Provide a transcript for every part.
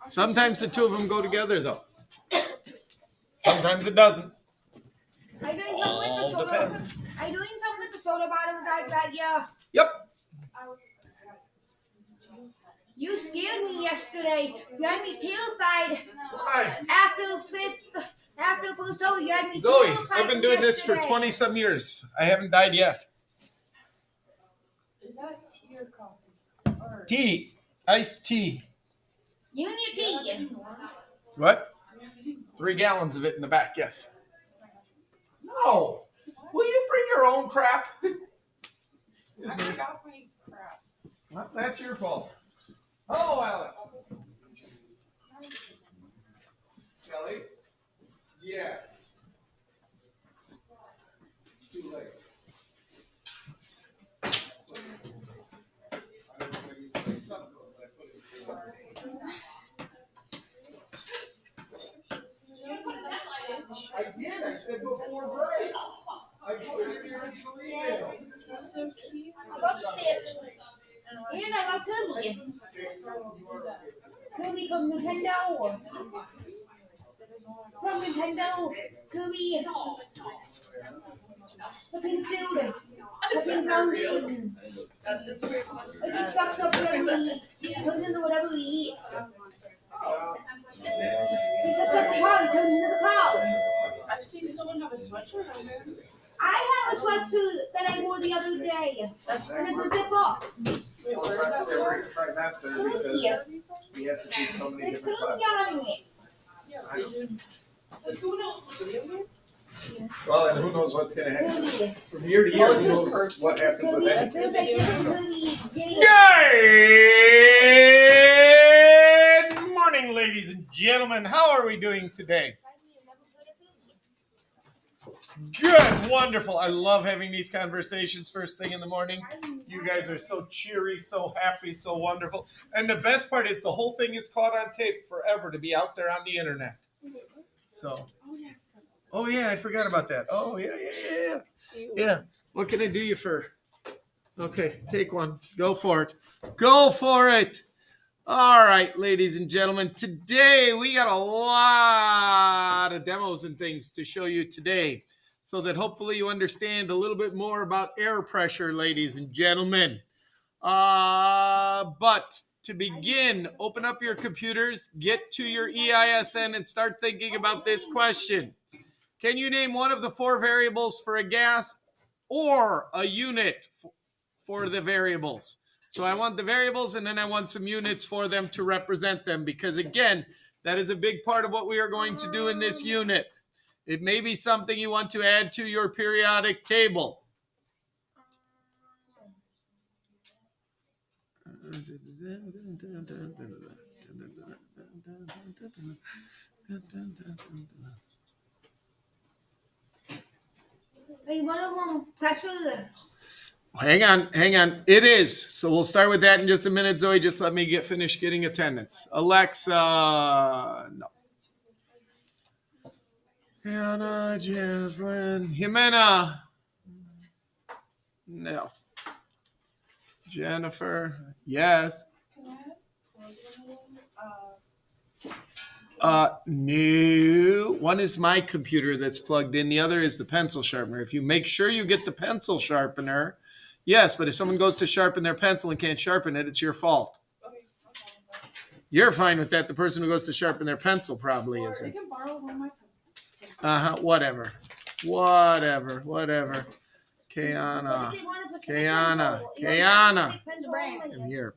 Sometimes the two of them go together, though. Sometimes it doesn't. Are you doing something with the soda? Depends. Are you doing something with the soda bottom guys back here? Yep. You scared me yesterday. You had me terrified. Why? After the first soda, you had me Zoe, terrified. I've been doing this for 20-some years. I haven't died yet. Is that tea or coffee? Or Tea. Iced tea. You and your tea. What? 3 gallons of it in the back, yes. No. Will you bring your own crap? Excuse me. I got my crap. Well, that's your fault. Oh, Alex. Kelly? Yes. It's too late. I don't know if you said something, but I put it in. I did. I said before break. I put it in your email. It's so cute. I love this. And I love Cookie. Cookie from Nintendo. From Nintendo. Cookie. The pink building. The pink fountain. It sucks up whatever we eat. Turns into whatever we eat. He sucks up the cow. He turns into the cow. I've seen someone have a sweatshirt on there. I have a sweatsuit that I wore the other day. And it's a zip up. Wait, where is that for? Trimester because we have to do so many It's different Cookie classes. on it. Does who knows what it is? Well, and who knows what's going to happen. From year to year, who knows what happens with anything. Good morning, ladies and gentlemen. How are we doing today? Good, wonderful. I love having these conversations first thing in the morning. You guys are so cheery, so happy, so wonderful. And the best part is the whole thing is caught on tape forever to be out there on the internet. So, oh yeah, I forgot about that. Oh yeah. Yeah. What can I do you for? Okay, take one. Go for it. Go for it. All right, ladies and gentlemen. Today we got a lot of demos and things to show you today, so that hopefully you understand a little bit more about air pressure, ladies and gentlemen. But to begin, open up your computers, get to your EISN, and start thinking about this question. Can you name one of the 4 variables for a gas or a unit for the variables? So I want the variables, and then I want some units for them to represent them, because again, that is a big part of what we are going to do in this unit. It may be something you want to add to your periodic table. Hey, one of them, pressure. Hang on. It is. So we'll start with that in just a minute, Zoe. Just let me finish getting attendance. Alexa, no. Hannah, Jaslyn, Jimena, no. Jennifer, yes. No. One is my computer that's plugged in. The other is the pencil sharpener. If you make sure you get the pencil sharpener, yes, but if someone goes to sharpen their pencil and can't sharpen it, it's your fault. You're fine with that. The person who goes to sharpen their pencil probably isn't. You can borrow one of my pencils. Whatever. Kayana. Come here.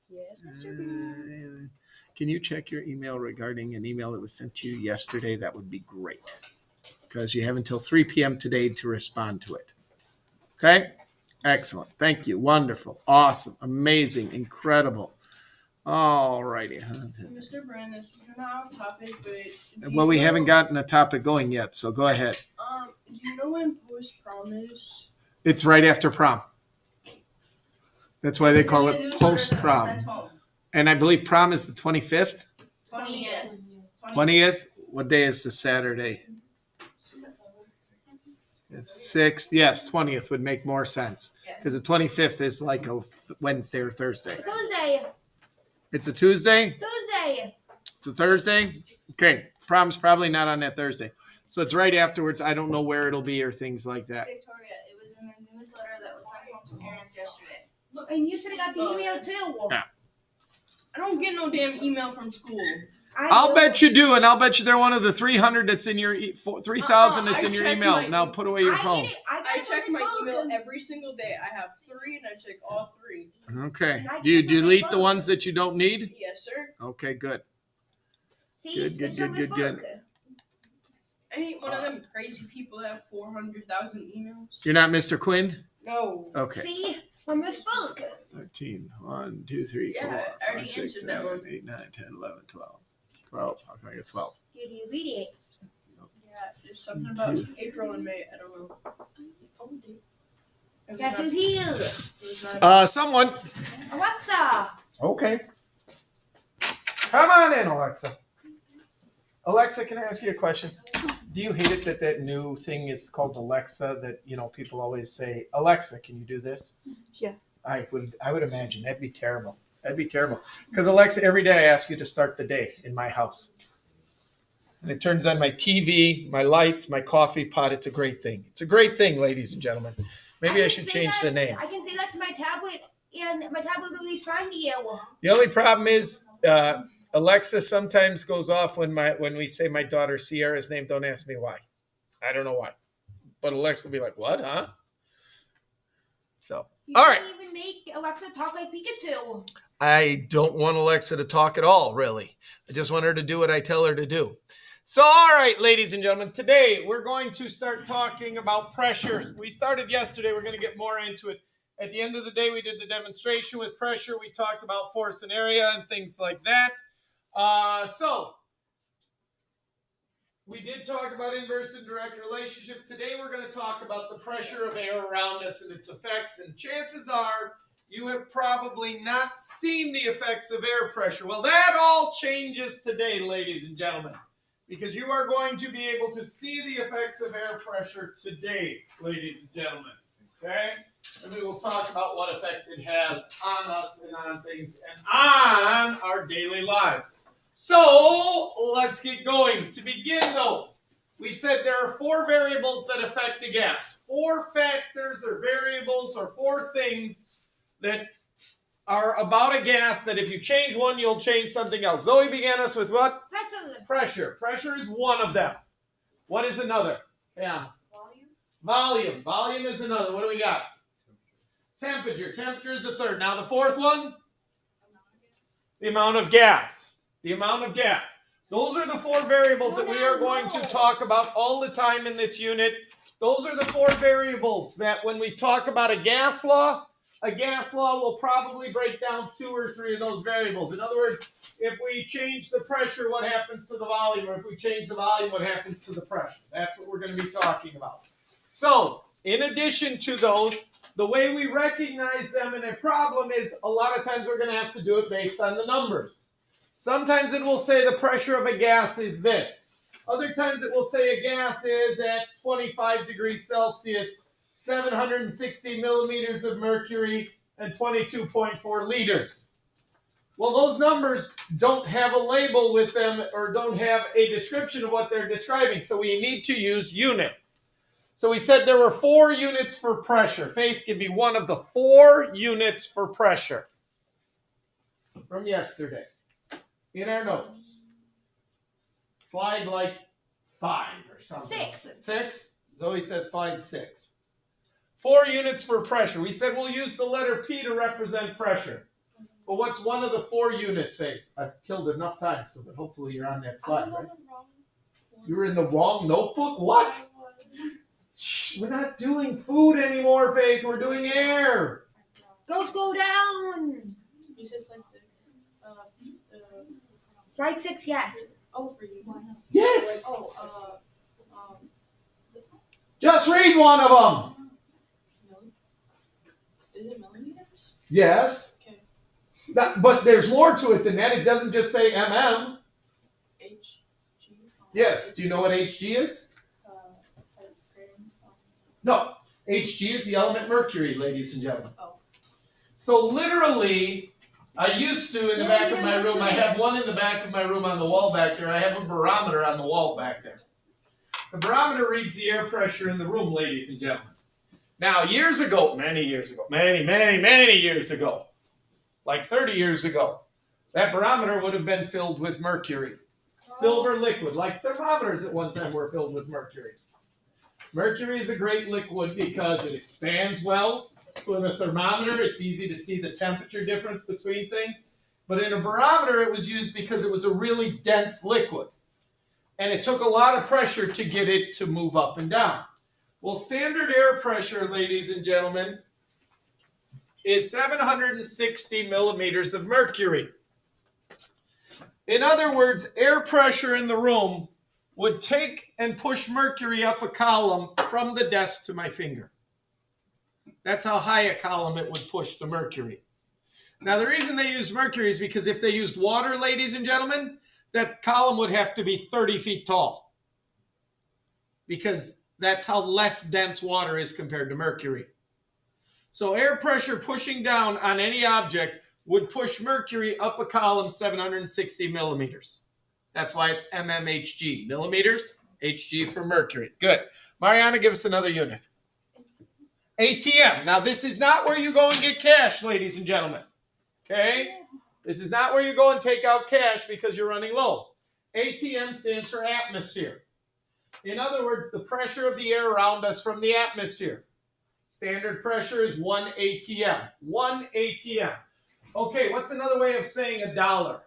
Yes, Mr. B. Can you check your email regarding an email that was sent to you yesterday? That would be great, because you have until 3 p.m. today to respond to it. Okay? Excellent. Thank you. Wonderful. Awesome. Amazing. Incredible. All righty. Mr. Brandon, this is not off topic, but... Well, we haven't gotten a topic going yet, so go ahead. Do you know when post-prom is? It's right after prom. That's why they call it post-prom. And I believe prom is the 25th? 20th. 20th? What day is the Saturday? 6th? Yes, 20th would make more sense. Because the 25th is like a Wednesday or Thursday. Tuesday. It's a Tuesday? Tuesday. Thursday. It's a Thursday? Okay. Prom's probably not on that Thursday. So it's right afterwards. I don't know where it'll be or things like that. Victoria, it was in the newsletter that was sent home to parents yesterday. Look, and you should have got the email too. Yeah. I don't get no damn email from school. I'll bet you do, and I'll bet you they're one of the 300 that's in your 3,000 that's in your email. Now put away your phone. I check my email every single day. I have 3, and I check all 3. Okay. Do you delete the ones that you don't need? Yes, sir. Okay, good. See, Good. I ain't one of them crazy people that have 400,000 emails. You're not Mr. Quinn? No. Okay. See, from Miss Book. 13. 1, 2, 3, 4, Yeah, I 5, already 6, answered that 7, one. 8, 9, 10, 11, 12. 12. How can I get 12? Did you read it? Yeah, there's something about April and May. I don't know. Guess who's here? It was not. Someone. Alexa. Okay. Come on in, Alexa. Alexa, can I ask you a question? Do you hate it that new thing is called Alexa that, people always say, Alexa, can you do this? Yeah. I would imagine. That'd be terrible. Because Alexa, every day I ask you to start the day in my house. And it turns on my TV, my lights, my coffee pot. It's a great thing. It's a great thing, ladies and gentlemen. Maybe I should change the name. I can say that to my tablet, and my tablet will respond to you. The only problem is Alexa sometimes goes off when we say my daughter Sierra's name. Don't ask me why. I don't know why. But Alexa will be like, what, huh? So, all right. You can't even make Alexa talk like Pikachu. I don't want Alexa to talk at all, really. I just want her to do what I tell her to do. So, all right, ladies and gentlemen, today we're going to start talking about pressure. We started yesterday. We're going to get more into it. At the end of the day, we did the demonstration with pressure. We talked about force and area and things like that. So, we did talk about inverse and direct relationship. Today, we're going to talk about the pressure of air around us and its effects. And chances are, you have probably not seen the effects of air pressure. Well, that all changes today, ladies and gentlemen, because you are going to be able to see the effects of air pressure today, ladies and gentlemen. Okay? And we will talk about what effect it has on us and on things and on our daily lives. So, let's get going. To begin, though, we said there are 4 variables that affect the gas. 4 factors or variables or 4 things that are about a gas that if you change one, you'll change something else. Zoe began us with what? Pressure. Pressure is one of them. What is another? Yeah. Volume. Volume is another. What do we got? Temperature. Temperature is the third. Now the fourth one? The amount of gas. The amount of gas. Those are the 4 variables that we are going to talk about all the time in this unit. Those are the 4 variables that when we talk about a gas law will probably break down 2 or 3 of those variables. In other words, if we change the pressure, what happens to the volume? Or if we change the volume, what happens to the pressure? That's what we're going to be talking about. So, in addition to those, the way we recognize them in a problem is a lot of times we're going to have to do it based on the numbers. Sometimes it will say the pressure of a gas is this. Other times it will say a gas is at 25 degrees Celsius, 760 millimeters of mercury, and 22.4 liters. Well, those numbers don't have a label with them or don't have a description of what they're describing, so we need to use units. So we said there were 4 units for pressure. Faith, give me one of the 4 units for pressure from yesterday in our notes. Slide like 5 or something. 6? Zoe says slide 6. 4 units for pressure. We said we'll use the letter P to represent pressure. But what's one of the 4 units, Faith? I've killed enough time, so but hopefully you're on that slide, right? You were in the wrong notebook? What? Shh, we're not doing food anymore, Faith. We're doing air. Go scroll down. You said slide 6. Slide 6, yes. Oh, for you. Yes. This one? Just read one of them. Is it millimeters? Yes. Okay. But there's more to it than that. It doesn't just say mm. HG. Yes. Do you know what Hg is? No. Hg is the element mercury, ladies and gentlemen. Oh. So literally, I used to in the back of my room. I have one in the back of my room on the wall back there. I have a barometer on the wall back there. The barometer reads the air pressure in the room, ladies and gentlemen. Now, years ago, many years ago, many years ago, like 30 years ago, that barometer would have been filled with mercury. Silver liquid, like thermometers at one time were filled with mercury. Mercury is a great liquid because it expands well. So in a thermometer, it's easy to see the temperature difference between things. But in a barometer, it was used because it was a really dense liquid. And it took a lot of pressure to get it to move up and down. Well, standard air pressure, ladies and gentlemen, is 760 millimeters of mercury. In other words, air pressure in the room would take and push mercury up a column from the desk to my finger. That's how high a column it would push the mercury. Now, the reason they use mercury is because if they used water, ladies and gentlemen, that column would have to be 30 feet tall. Because that's how less dense water is compared to mercury. So air pressure pushing down on any object would push mercury up a column 760 millimeters. That's why it's mmHg. Millimeters, Hg for mercury. Good. Mariana, give us another unit. ATM. Now, this is not where you go and get cash, ladies and gentlemen. Okay? This is not where you go and take out cash because you're running low. ATM stands for atmosphere. In other words, the pressure of the air around us from the atmosphere. Standard pressure is 1 ATM. 1 ATM. Okay, what's another way of saying a dollar?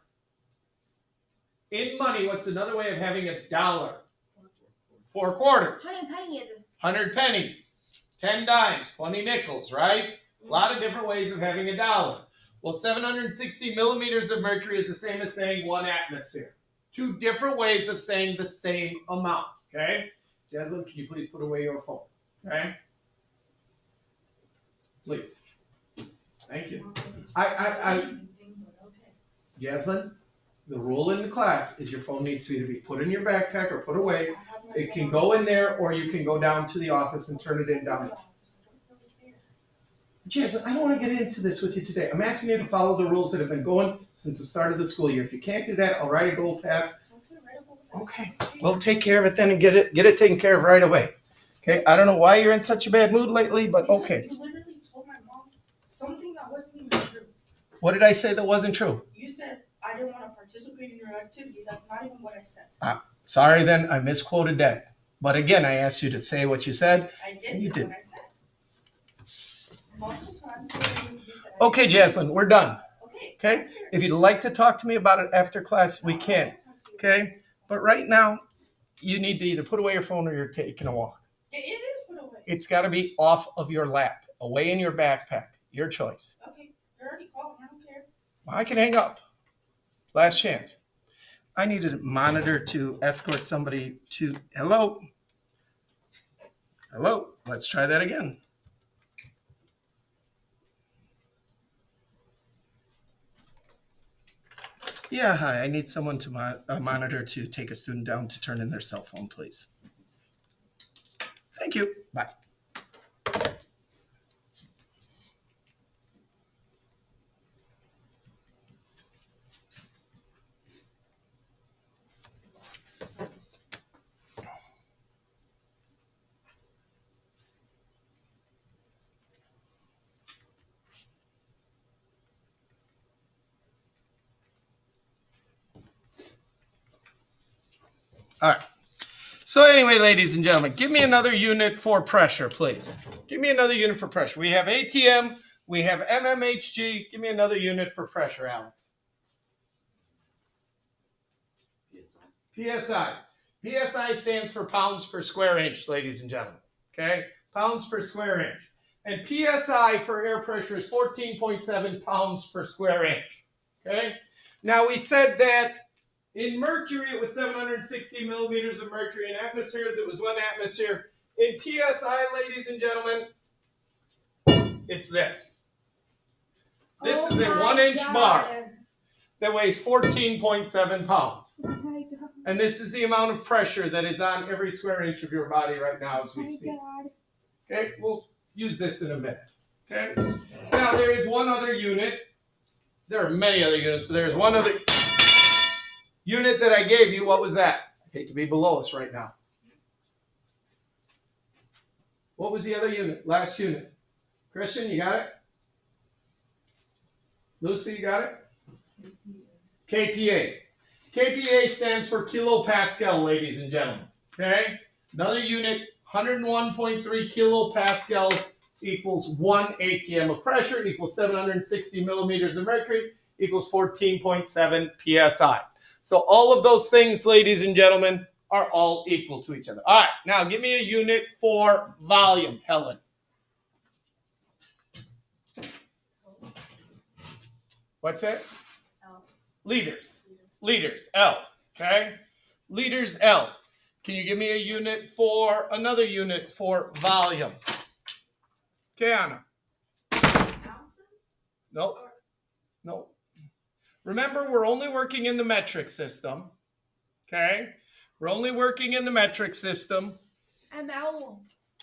In money, what's another way of having a dollar? 4 quarters. 100 pennies. 10 dimes. 20 nickels, right? A lot of different ways of having a dollar. Well, 760 millimeters of mercury is the same as saying 1 atmosphere. 2 different ways of saying the same amount. Okay? Jasmine, can you please put away your phone? Okay? Please. Thank you. Jasmine, the rule in the class is your phone needs to either be put in your backpack or put away. It can go in there or you can go down to the office and turn it in down there. Jasmine, I don't want to get into this with you today. I'm asking you to follow the rules that have been going since the start of the school year. If you can't do that, I'll write a goal pass. Okay, we'll take care of it then and get it taken care of right away. Okay, I don't know why you're in such a bad mood lately, but okay. You literally told my mom something that wasn't even true. What did I say that wasn't true? You said I didn't want to participate in your activity. That's not even what I said. Sorry then, I misquoted that. But again, I asked you to say what you said. I did say what I said. Multiple times. You said okay, Jaslyn, we're done. Okay? If you'd like to talk to me about it after class, we can. Okay? But right now, you need to either put away your phone or you're taking a walk. It is put away. It's got to be off of your lap, away in your backpack. Your choice. Okay, you're already calling. I don't care. I can hang up. Last chance. I need a monitor to escort somebody to... Hello? Hello? Let's try that again. Yeah, hi. I need someone to monitor to take a student down to turn in their cell phone, please. Thank you. Bye. All right. So anyway, ladies and gentlemen, give me another unit for pressure, please. Give me another unit for pressure. We have ATM. We have mmHg. Give me another unit for pressure, Alex. PSI. PSI stands for pounds per square inch, ladies and gentlemen. Okay? Pounds per square inch. And PSI for air pressure is 14.7 pounds per square inch. Okay? Now, we said that in mercury, it was 760 millimeters of mercury. In atmospheres, it was 1 atmosphere. In PSI, ladies and gentlemen, it's this. This is a 1-inch bar that weighs 14.7 pounds. Oh my God. And this is the amount of pressure that is on every square inch of your body right now as we speak. Okay, we'll use this in a minute. Okay. Now, there is one other unit There are many other units, but there's one other unit that I gave you. What was that? I hate to be below us right now. What was the other unit? Last unit. Christian, you got it? Lucy, you got it? KPA. KPA stands for kilopascal, ladies and gentlemen. Okay? Another unit, 101.3 kilopascals equals 1 atm of pressure, equals 760 millimeters of mercury, equals 14.7 psi. So all of those things, ladies and gentlemen, are all equal to each other. All right, now give me a unit for volume, Helen. What's it? L. Liters. Liters, L. Okay? Liters, L. Can you give me a unit for, another unit for volume? Okay, Anna. Ounces? Nope. Nope. Remember, we're only working in the metric system. Okay? We're only working in the metric system. ml.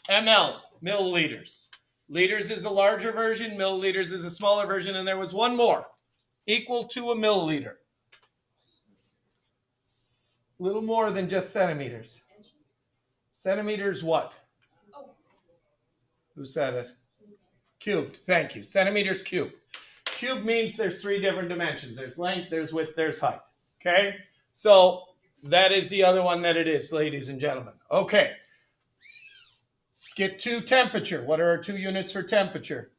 ml, milliliters. Liters is a larger version, milliliters is a smaller version, and there was one more. Equal to a milliliter. A little more than just centimeters. Centimeters what? Oh. Who said it? Cubed. Thank you. Centimeters cubed. Cube means there's 3 different dimensions. There's length, there's width, there's height. Okay? So that is the other one that it is, ladies and gentlemen. Okay. Let's get to temperature. What are our 2 units for temperature?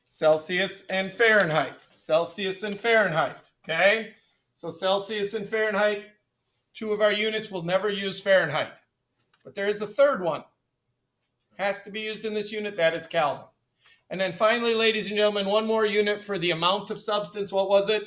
Celsius and Fahrenheit. Celsius and Fahrenheit. Okay? So Celsius and Fahrenheit, 2 of our units will never use Fahrenheit. But there is a third one. Has to be used in this unit. That is Kelvin. And then finally, ladies and gentlemen, one more unit for the amount of substance. What was it?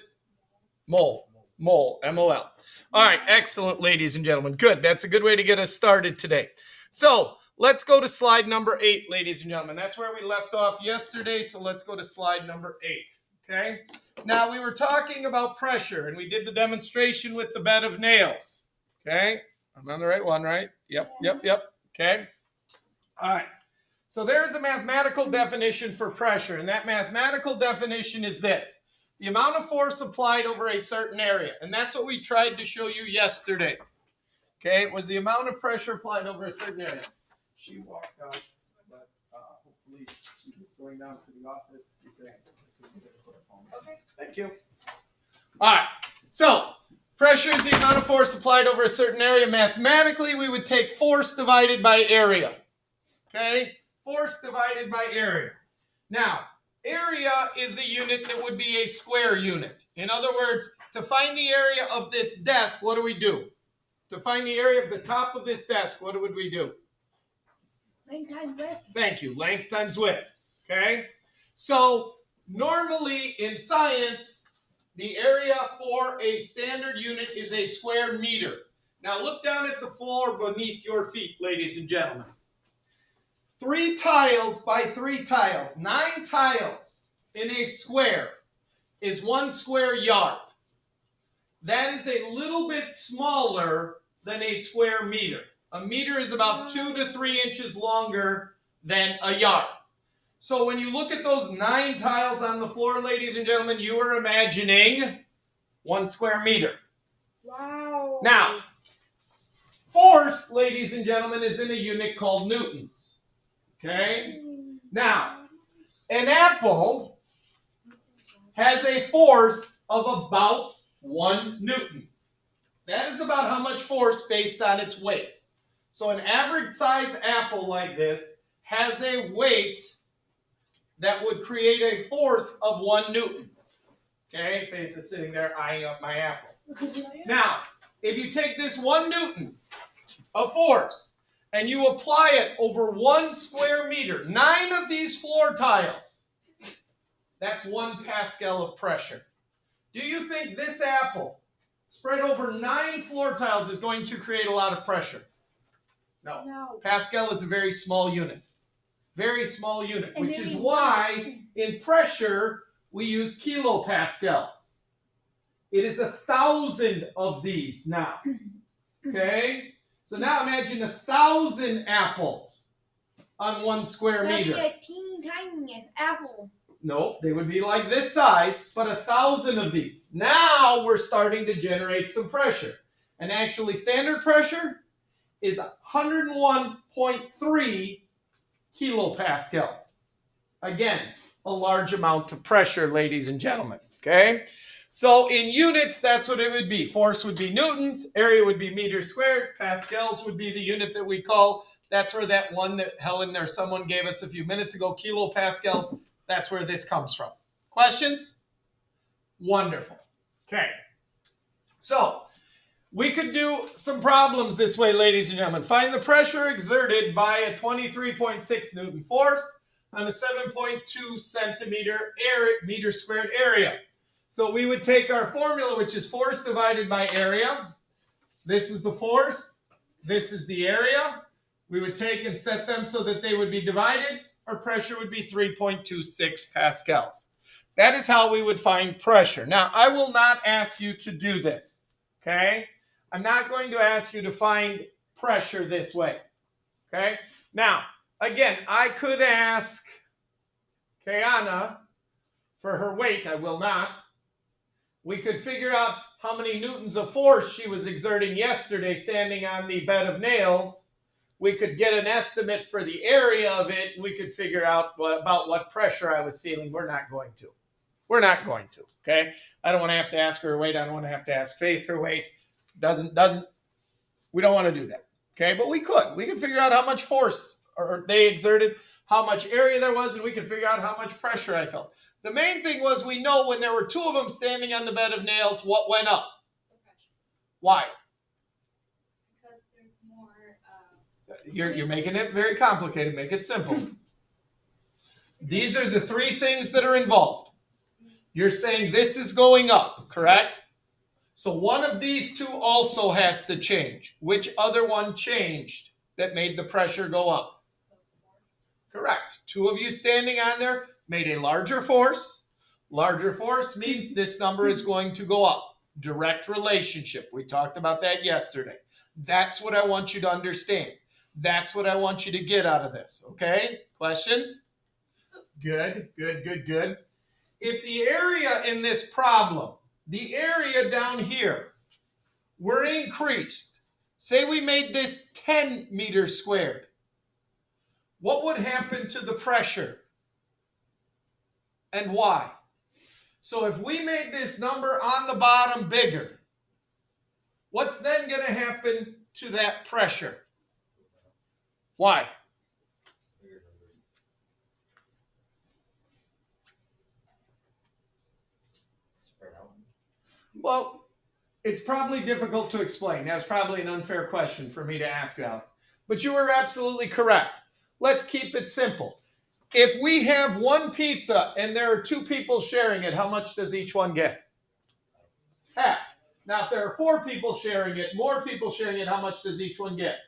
Mole. Mole. M-O-L. All right. Excellent, ladies and gentlemen. Good. That's a good way to get us started today. So let's go to slide number 8, ladies and gentlemen. That's where we left off yesterday. So let's go to slide number 8. Okay. Now we were talking about pressure, and we did the demonstration with the bed of nails. Okay. I'm on the right one, right? Yep. Okay. All right. So there is a mathematical definition for pressure, and that mathematical definition is this: the amount of force applied over a certain area. And that's what we tried to show you yesterday. Okay, it was the amount of pressure applied over a certain area. She walked out, but hopefully she was going down to the office. Okay. Thank you. All right, so pressure is the amount of force applied over a certain area. Mathematically, we would take force divided by area. Okay, force divided by area. Now, area is a unit that would be a square unit. In other words, to find the area of this desk, what do we do? To find the area of the top of this desk, what would we do? Length times width. Thank you. Length times width. Okay? So, normally in science, the area for a standard unit is a square meter. Now, look down at the floor beneath your feet, ladies and gentlemen. 3 tiles by 3 tiles, 9 tiles in a square is 1 square yard. That is a little bit smaller than a square meter. A meter is about 2 to 3 inches longer than a yard. So when you look at those 9 tiles on the floor, ladies and gentlemen, you are imagining 1 square meter. Wow. Now, force, ladies and gentlemen, is in a unit called newtons. Okay? Now, an apple has a force of about 1 newton. That is about how much force based on its weight. So an average size apple like this has a weight that would create a force of 1 newton. Okay? Faith is sitting there eyeing up my apple. Now, if you take this 1 newton of force and you apply it over 1 square meter, 9 of these floor tiles, that's 1 Pascal of pressure. Do you think this apple spread over 9 floor tiles is going to create a lot of pressure? No. No. Pascal is a very small unit. Very small unit, which is why in pressure we use kilopascals. It is 1,000 of these now. Okay? So now imagine 1,000 apples on 1 square That'd meter. be a teeny tiny apple. No, they would be like this size, but 1,000 of these. Now we're starting to generate some pressure. And actually, standard pressure is 101.3 kilopascals. Again, a large amount of pressure, ladies and gentlemen. Okay? So in units, that's what it would be. Force would be newtons, area would be meters squared, pascals would be the unit that we call, that's where that one that Helen or someone gave us a few minutes ago, kilopascals, that's where this comes from. Questions? Wonderful. Okay. So we could do some problems this way, ladies and gentlemen. Find the pressure exerted by a 23.6 Newton force on a 7.2 centimeter meter squared area. So we would take our formula, which is force divided by area. This is the force. This is the area. We would take and set them so that they would be divided. Our pressure would be 3.26 pascals. That is how we would find pressure. Now, I will not ask you to do this, okay? I'm not going to ask you to find pressure this way, okay? Now, again, I could ask Kayana for her weight. I will not. We could figure out how many newtons of force she was exerting yesterday standing on the bed of nails. We could get an estimate for the area of it. We could figure out about what pressure I was feeling. We're not going to. We're not going to, okay? I don't want to have to ask her her weight. I don't want to have to ask Faith her weight. We don't want to do that, okay? But we could. We could figure out how much force or they exerted, how much area there was, and we could figure out how much pressure I felt. The main thing was we know when there were two of them standing on the bed of nails, what went up? Why? Because there's more. You're making it very complicated. Make it simple. These are the three things that are involved. You're saying this is going up, correct? So one of these two also has to change. Which other one changed that made the pressure go up? Correct. Two of you standing on there made a larger force. Larger force means this number is going to go up. Direct relationship. We talked about that yesterday. That's what I want you to understand. That's what I want you to get out of this. Okay? Questions? Good, good, good, good. If the area in this problem, the area down here, were increased, say we made this 10 meters squared, what would happen to the pressure? And why? So if we made this number on the bottom bigger, what's then going to happen to that pressure? Why? Well, it's probably difficult to explain. That's probably an unfair question for me to ask, Alex. But you were absolutely correct. Let's keep it simple. If we have one pizza and there are two people sharing it, how much does each one get? Half. Now, if there are four people sharing it, more people sharing it, how much does each one get?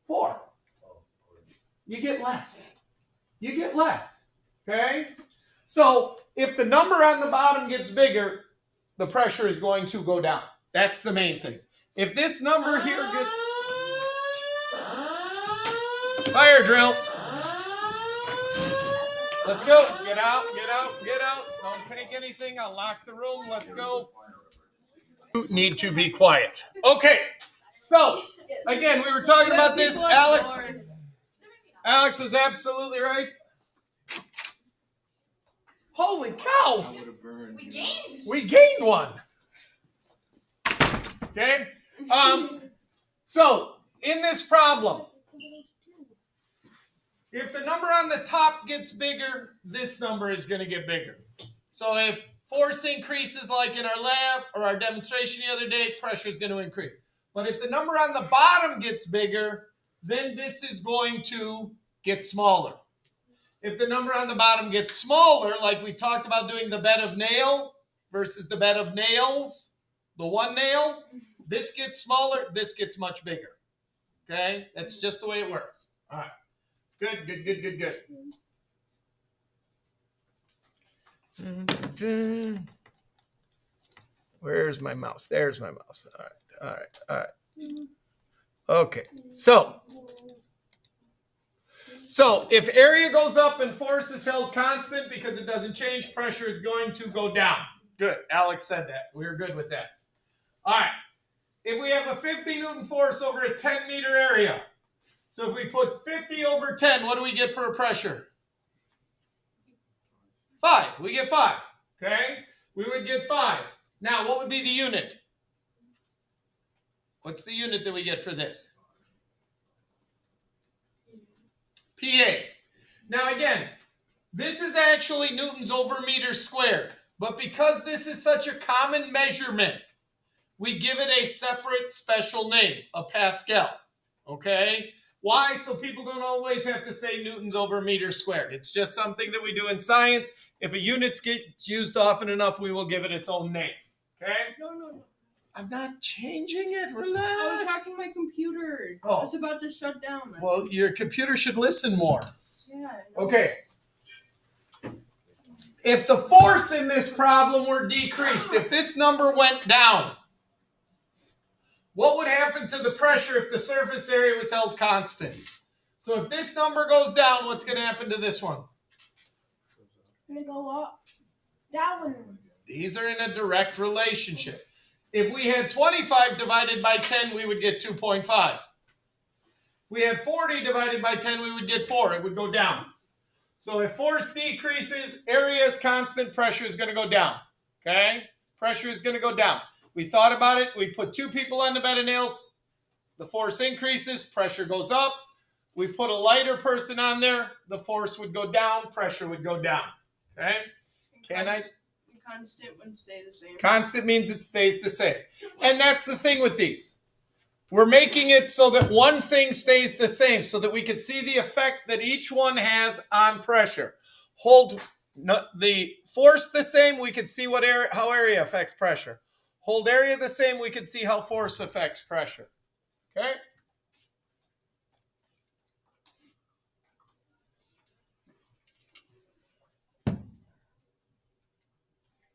4. You get less. You get less. Okay? So if the number on the bottom gets bigger, the pressure is going to go down. That's the main thing. If this number here gets... Fire drill. Let's go. Get out, get out, get out. Don't take anything. I'll lock the room. Let's go. You need to be quiet. Okay. So, again, we were talking about this. Alex was absolutely right. Holy cow! We gained one. Okay? So, in this problem, if the number on the top gets bigger, this number is going to get bigger. So if force increases like in our lab or our demonstration the other day, pressure is going to increase. But if the number on the bottom gets bigger, then this is going to get smaller. If the number on the bottom gets smaller, like we talked about doing the bed of nail versus the bed of nails, the one nail, this gets smaller, this gets much bigger. Okay? That's just the way it works. All right. Good, good, good, good, good. Where's my mouse? There's my mouse. All right, all right, all right. Okay, so So if area goes up and force is held constant because it doesn't change, pressure is going to go down. Good. Alex said that. We were good with that. All right. If we have a 50 Newton force over a 10 meter area, so if we put 50 over 10, what do we get for a pressure? 5. We get 5. Okay? We would get 5. Now, what would be the unit? What's the unit that we get for this? PA. Now, again, this is actually newtons over meters squared. But because this is such a common measurement, we give it a separate special name, a Pascal. Okay? Why? So people don't always have to say newtons over meters squared. It's just something that we do in science. If a unit gets used often enough, we will give it its own name. Okay? No. I'm not changing it. Relax. I was hacking my computer. Oh. It's about to shut down. Well, your computer should listen more. Yeah. Okay. If the force in this problem were decreased, if this number went down, what would happen to the pressure if the surface area was held constant? So if this number goes down, what's going to happen to this one? It's gonna go up. That one. These are in a direct relationship. If we had 25 divided by 10, we would get 2.5. If we had 40 divided by 10, we would get 4. It would go down. So if force decreases, area is constant, pressure is going to go down. Okay? Pressure is going to go down. We thought about it. We put 2 people on the bed of nails. The force increases, pressure goes up. We put a lighter person on there. The force would go down, pressure would go down. Okay? Constant would stay the same. Constant means it stays the same. And that's the thing with these. We're making it so that one thing stays the same, so that we can see the effect that each one has on pressure. Hold the force the same, we can see how area affects pressure. Hold area the same, we can see how force affects pressure. Okay?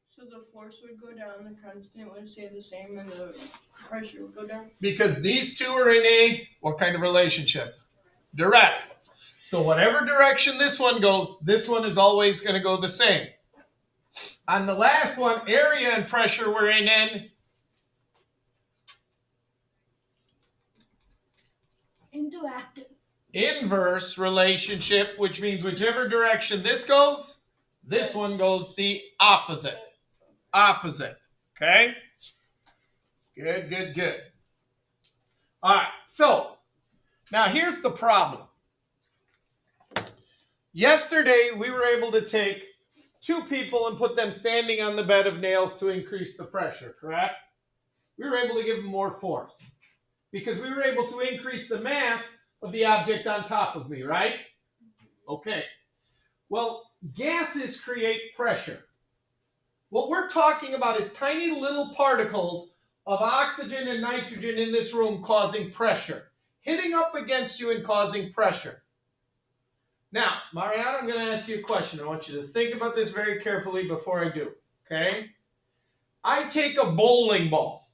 So the force would go down, the constant would stay the same, and the pressure would go down? Because these two are in a, what kind of relationship? Direct. So whatever direction this one goes, this one is always going to go the same. On the last one, area and pressure were in an inverse relationship, which means whichever direction this goes, this one goes the opposite. Opposite. Okay? Good. All right. So, now here's the problem. Yesterday, we were able to take 2 people and put them standing on the bed of nails to increase the pressure, correct? We were able to give them more force because we were able to increase the mass of the object on top of me, right? Okay. Well, gases create pressure. What we're talking about is tiny little particles of oxygen and nitrogen in this room causing pressure, hitting up against you and causing pressure. Now, Mariana, I'm going to ask you a question. I want you to think about this very carefully before I do, okay? I take a bowling ball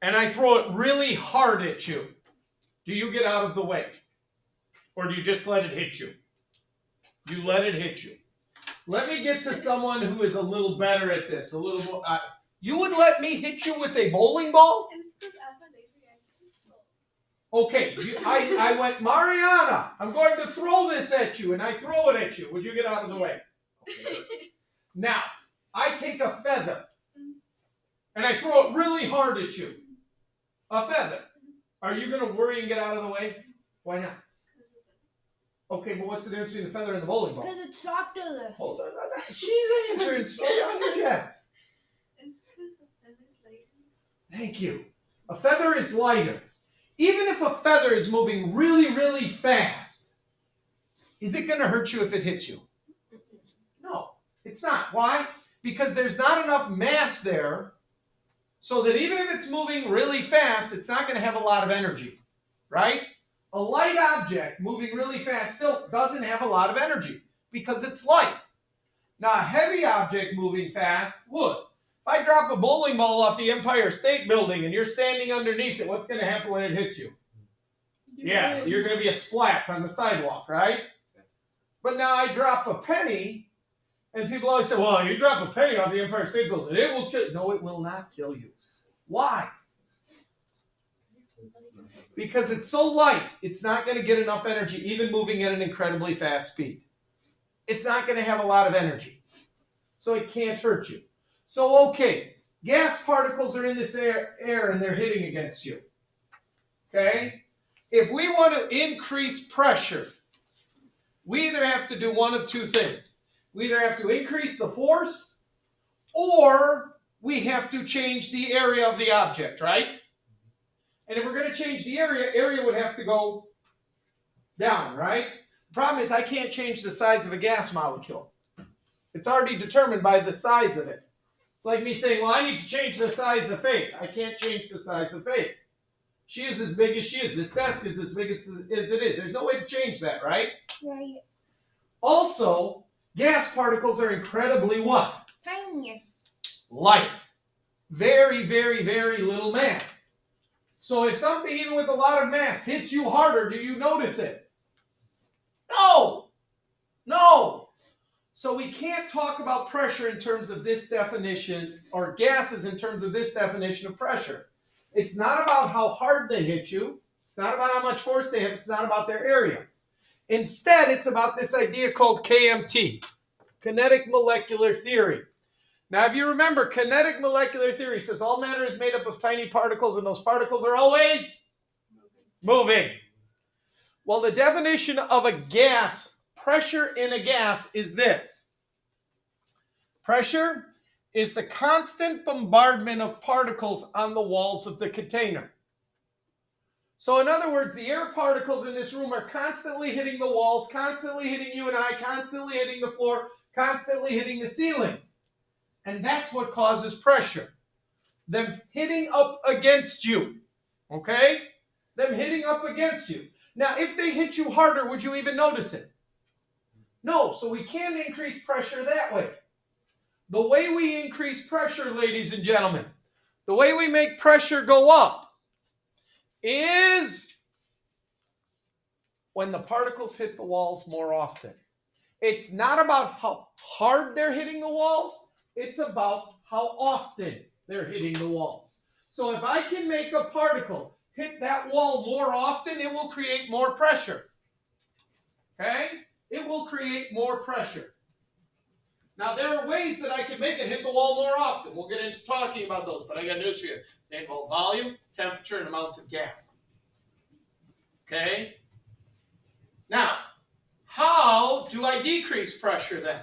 and I throw it really hard at you. Do you get out of the way? Or do you just let it hit you? You let it hit you. Let me get to someone who is a little better at this. A little more. You would let me hit you with a bowling ball? Okay, I went, Mariana, I'm going to throw this at you, and I throw it at you. Would you get out of the way? Okay. Now, I take a feather, and I throw it really hard at you. A feather. Are you going to worry and get out of the way? Why not? Okay, but what's the difference between the feather and the bowling ball? Because it's softer. Hold on. She's answering. Slow down your jets. It's because a feather is lighter. Thank you. A feather is lighter. Even if a feather is moving really, really fast, is it going to hurt you if it hits you? No, it's not. Why? Because there's not enough mass there so that even if it's moving really fast, it's not going to have a lot of energy, right? A light object moving really fast still doesn't have a lot of energy because it's light. Now, a heavy object moving fast would. If I drop a bowling ball off the Empire State Building and you're standing underneath it, what's going to happen when it hits you? Yeah, you're going to be a splat on the sidewalk, right? But now I drop a penny, and people always say, well, you drop a penny off the Empire State Building, it will kill you. No, it will not kill you. Why? Because it's so light, it's not going to get enough energy, even moving at an incredibly fast speed. It's not going to have a lot of energy. So it can't hurt you. So, okay, gas particles are in this air and they're hitting against you. Okay? If we want to increase pressure, we either have to do one of two things. We either have to increase the force or we have to change the area of the object, right? And if we're going to change the area would have to go down, right? The problem is I can't change the size of a gas molecule. It's already determined by the size of it. It's like me saying, well, I need to change the size of Faith. I can't change the size of Faith. She is as big as she is. This desk is as big as it is. There's no way to change that, right? Right. Also, gas particles are incredibly what? Tiny. Light. Very, very, very little mass. So if something even with a lot of mass hits you harder, do you notice it? No. No. So we can't talk about pressure in terms of this definition, or gases in terms of this definition of pressure. It's not about how hard they hit you. It's not about how much force they have. It's not about their area. Instead, it's about this idea called KMT, kinetic molecular theory. Now, if you remember, kinetic molecular theory says all matter is made up of tiny particles, and those particles are always moving. Well, the definition of a gas, pressure in a gas, is this. Pressure is the constant bombardment of particles on the walls of the container. So in other words, the air particles in this room are constantly hitting the walls, constantly hitting you and I, constantly hitting the floor, constantly hitting the ceiling. And that's what causes pressure. Them hitting up against you. Okay? Them hitting up against you. Now, if they hit you harder, would you even notice it? No, so we can't increase pressure that way. The way we increase pressure, ladies and gentlemen, the way we make pressure go up is when the particles hit the walls more often. It's not about how hard they're hitting the walls, it's about how often they're hitting the walls. So if I can make a particle hit that wall more often, it will create more pressure. Okay? It will create more pressure. Now, there are ways that I can make it hit the wall more often. We'll get into talking about those, but I got news for you. They involve volume, temperature, and amount of gas. Okay? Now, how do I decrease pressure then?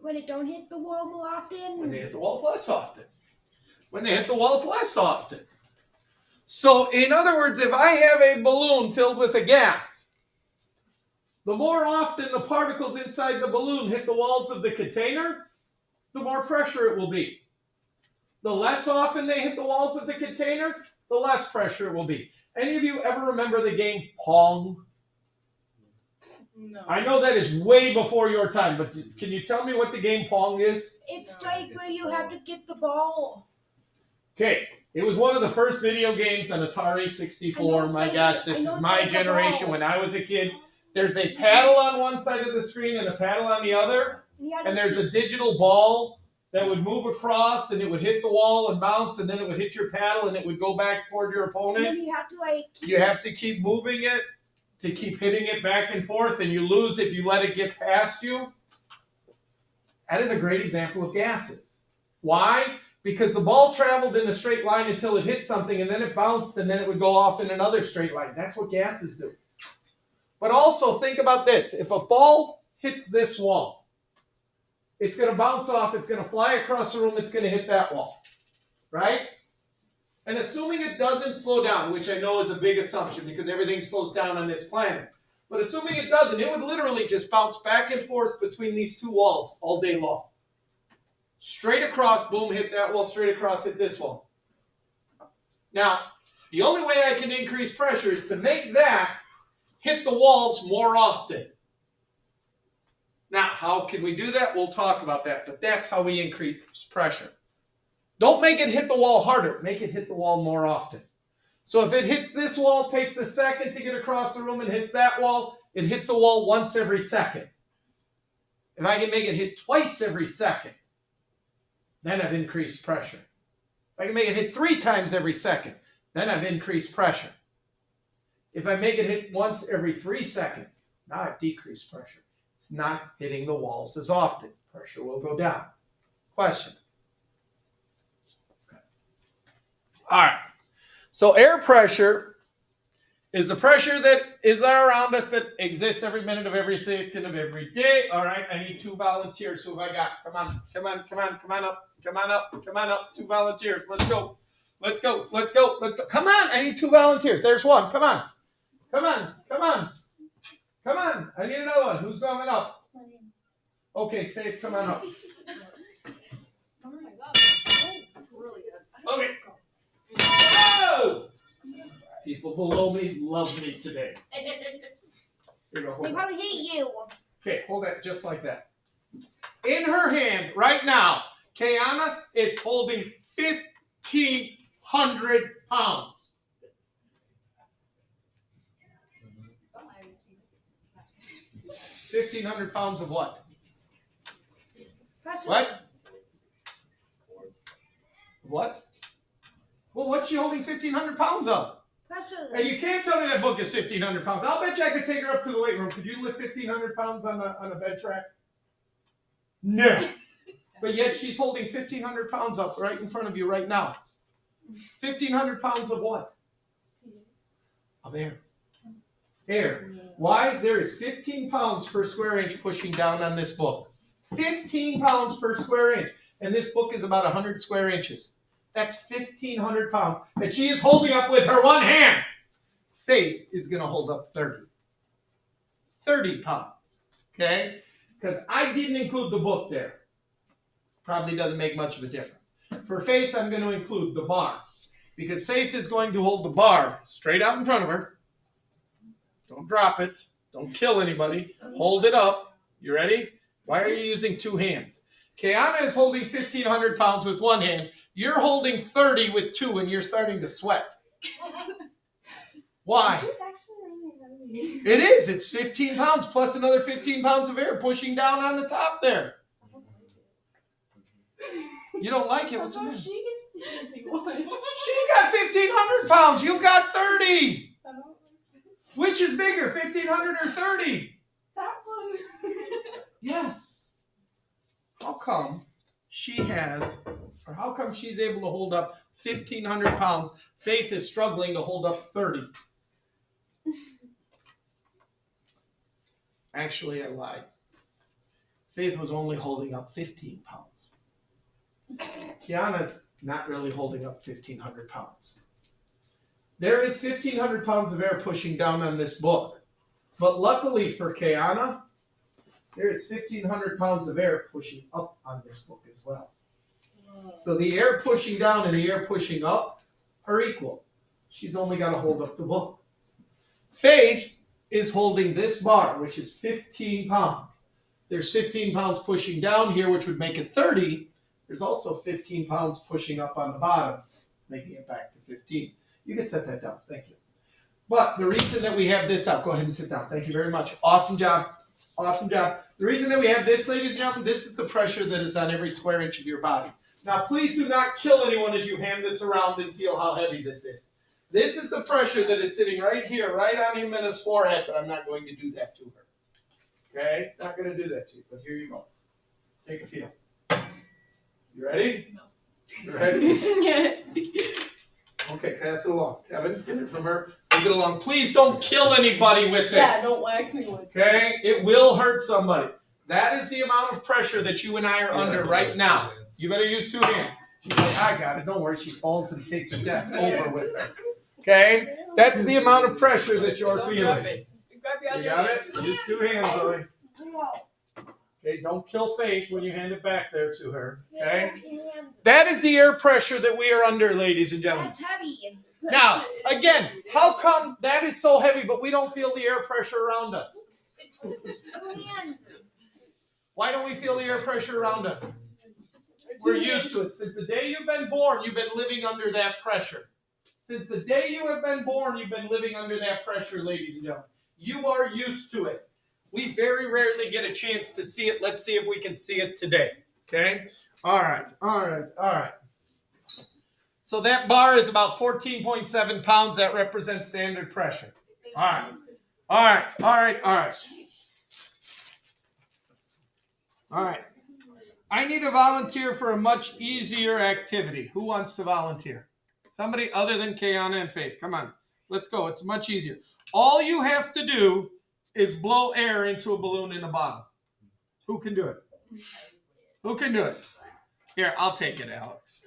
When it don't hit the wall more often? When they hit the walls less often. When they hit the walls less often. So, in other words, if I have a balloon filled with a gas, the more often the particles inside the balloon hit the walls of the container, the more pressure it will be. The less often they hit the walls of the container, the less pressure it will be. Any of you ever remember the game Pong? No. I know that is way before your time, but can you tell me what the game Pong is? It's like where you have to get the ball. Okay, it was one of the first video games on Atari 64. My gosh, this is my generation when I was a kid. There's a paddle on one side of the screen and a paddle on the other, and there's a digital ball that would move across and it would hit the wall and bounce, and then it would hit your paddle and it would go back toward your opponent. And then you have to You have to keep moving it to keep hitting it back and forth, and you lose if you let it get past you. That is a great example of gases. Why? Because the ball traveled in a straight line until it hit something, and then it bounced, and then it would go off in another straight line. That's what gases do. But also, think about this. If a ball hits this wall, it's going to bounce off, it's going to fly across the room, it's going to hit that wall. Right? And assuming it doesn't slow down, which I know is a big assumption because everything slows down on this planet. But assuming it doesn't, it would literally just bounce back and forth between these two walls all day long. Straight across, boom, hit that wall, straight across, hit this wall. Now, the only way I can increase pressure is to make that hit the walls more often. Now, how can we do that? We'll talk about that, but that's how we increase pressure. Don't make it hit the wall harder. Make it hit the wall more often. So if it hits this wall, takes a second to get across the room and hits that wall, it hits a wall once every second. If I can make it hit twice every second, then I've increased pressure. If I can make it hit 3 times every second, then I've increased pressure. If I make it hit once every 3 seconds, now I've decreased pressure. It's not hitting the walls as often. Pressure will go down. Question? Okay. All right. So air pressure is the pressure that is around us that exists every minute of every second of every day. All right. I need 2 volunteers. Who have I got? Come on. Come on. Come on. Come on up. Come on up. Come on up. 2 volunteers. Let's go. Let's go. Let's go. Let's go. Come on. I need 2 volunteers. There's 1. Come on. Come on. Come on. Come on. I need another one. Who's going up? Okay, Faith, come on up. Oh my god. Oh, that's really good. Okay. Whoa! People below me love me today. Here you go. Hold They that. probably hate you. Okay, hold that just like that. In her hand right now, Kiana is holding 1,500 pounds. 1,500 pounds of what? What? What? Well, what's she holding 1,500 pounds of? Pressure. And you can't tell me that book is 1,500 pounds. I'll bet you I could take her up to the weight room. Could you lift 1,500 pounds on a bed track? No. But yet she's holding 1,500 pounds up right in front of you right now. 1,500 pounds of what? Of air. Air. Why? There is 15 pounds per square inch pushing down on this book. 15 pounds per square inch. And this book is about 100 square inches. That's 1,500 pounds that she is holding up with her one hand. Faith is going to hold up 30. 30 pounds. Okay? Because I didn't include the book there. Probably doesn't make much of a difference. For Faith, I'm going to include the bar. Because Faith is going to hold the bar straight out in front of her. Don't drop it. Don't kill anybody. Hold it up. You ready? Why are you using 2 hands? Kiana is holding 1,500 pounds with one hand. You're holding 30 with 2, and you're starting to sweat. Why? This is actually really heavy. It is. It's 15 pounds plus another 15 pounds of air pushing down on the top there. You don't like it? What's the matter? She gets the easy one. She's got 1,500 pounds. You've got 30. I don't like this. Which is bigger, 1,500 or 30? That one. Yes. How come she's able to hold up 1,500 pounds? Faith is struggling to hold up 30. Actually, I lied. Faith was only holding up 15 pounds. Kiana's not really holding up 1,500 pounds. There is 1,500 pounds of air pushing down on this book. But luckily for Kiana, there is 1,500 pounds of air pushing up on this book as well. So the air pushing down and the air pushing up are equal. She's only got to hold up the book. Faith is holding this bar, which is 15 pounds. There's 15 pounds pushing down here, which would make it 30. There's also 15 pounds pushing up on the bottom, making it back to 15. You can set that down. Thank you. But the reason that we have this out, go ahead and sit down. Thank you very much. Awesome job. Awesome job. The reason that we have this, ladies and gentlemen, this is the pressure that is on every square inch of your body. Now, please do not kill anyone as you hand this around and feel how heavy this is. This is the pressure that is sitting right here, right on Jimena's forehead, but I'm not going to do that to her. Okay? Not going to do that to you, but here you go. Take a feel. You ready? No. You ready? Yeah. Okay, pass it along. Kevin, get it from her. Move it along. Please don't kill anybody with it. Yeah, don't whack me with it. Okay? It will hurt somebody. That is the amount of pressure that you and I are under right now. You better use 2 hands. She's like, I got it. Don't worry. She falls and takes her desk over with her. Okay? That's the amount of pressure that you're Don't feeling. grab it. Grab your You other got hand. it? Use 2 hands, Lily. Okay, don't kill Faith when you hand it back there to her. Okay? That is the air pressure that we are under, ladies and gentlemen. That's heavy. Now, again, how come that is so heavy, but we don't feel the air pressure around us? Why don't we feel the air pressure around us? We're used to it. Since the day you've been born, you've been living under that pressure. Since the day you have been born, you've been living under that pressure, ladies and gentlemen. You are used to it. We very rarely get a chance to see it. Let's see if we can see it today. Okay? All right. So that bar is about 14.7 pounds. That represents standard pressure. All right. I need a volunteer for a much easier activity. Who wants to volunteer? Somebody other than Kayana and Faith. Come on. Let's go. It's much easier. All you have to do is blow air into a balloon in a bottle. Who can do it? Who can do it? Here, I'll take it, Alex.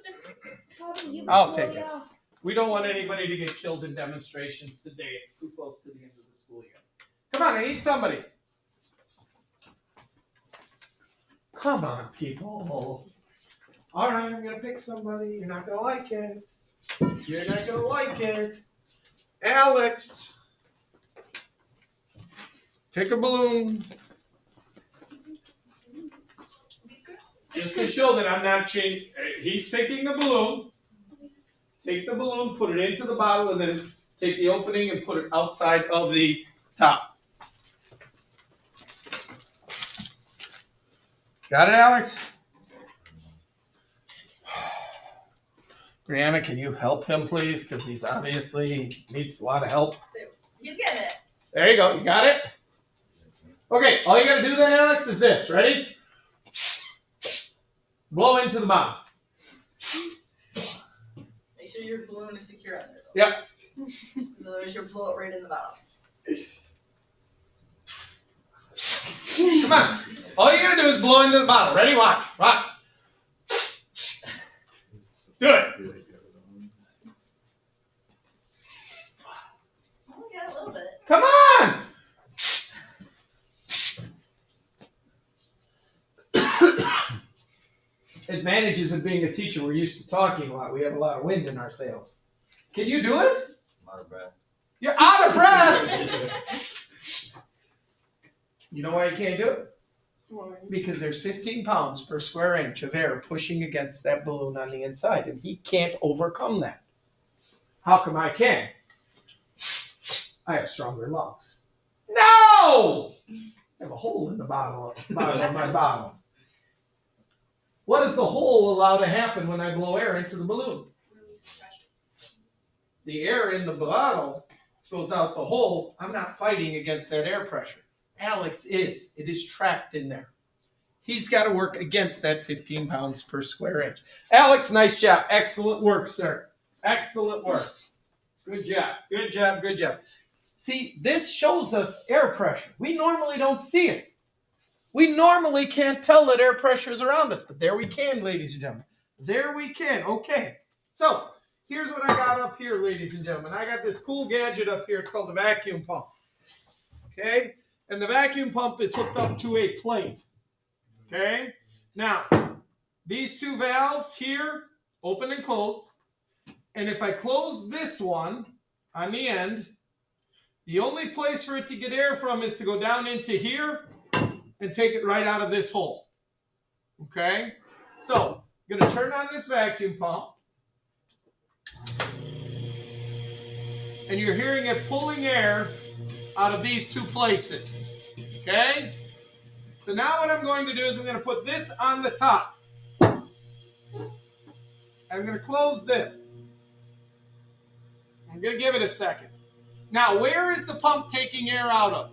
I'll take it. We don't want anybody to get killed in demonstrations today. It's too close to the end of the school year. Come on, I need somebody. Come on, people. All right, I'm going to pick somebody. You're not going to like it. You're not going to like it. Alex. Pick a balloon. Just to show that I'm not changing. He's picking the balloon. Take the balloon, put it into the bottle, and then take the opening and put it outside of the top. Got it, Alex? Brianna, can you help him, please? Because he's obviously needs a lot of help. He's getting it. There you go. You got it? Okay, all you got to do then, Alex, is this. Ready? Blow into the bottle. Make sure your balloon is secure under it. Yep. Otherwise, you'll blow it right in the bottle. Come on. All you got to do is blow into the bottle. Ready? Watch. Watch. Do it. Oh, yeah, a little bit. Come on. Advantages of being a teacher. We're used to talking a lot. We have a lot of wind in our sails. Can you do it? I'm out of breath. You're out of breath. You know why you can't do it? Why? Because there's 15 pounds per square inch of air pushing against that balloon on the inside, and he can't overcome that. How come I can? I have stronger lungs. No! I have a hole in the bottom of my bottle. What does the hole allow to happen when I blow air into the balloon? The air in the bottle goes out the hole. I'm not fighting against that air pressure. Alex is. It is trapped in there. He's got to work against that 15 pounds per square inch. Alex, nice job. Excellent work, sir. Excellent work. Good job. Good job. Good job. See, this shows us air pressure. We normally don't see it. We normally can't tell that air pressure is around us, but there we can, ladies and gentlemen. There we can. Okay. So, here's what I got up here, ladies and gentlemen. I got this cool gadget up here. It's called the vacuum pump. Okay? And the vacuum pump is hooked up to a plate. Okay? Now, these two valves here, open and close. And if I close this one on the end, the only place for it to get air from is to go down into here and take it right out of this hole. Okay? So, I'm going to turn on this vacuum pump. And you're hearing it pulling air out of these two places. Okay? So now what I'm going to do is I'm going to put this on the top. I'm going to close this. I'm going to give it a second. Now, where is the pump taking air out of?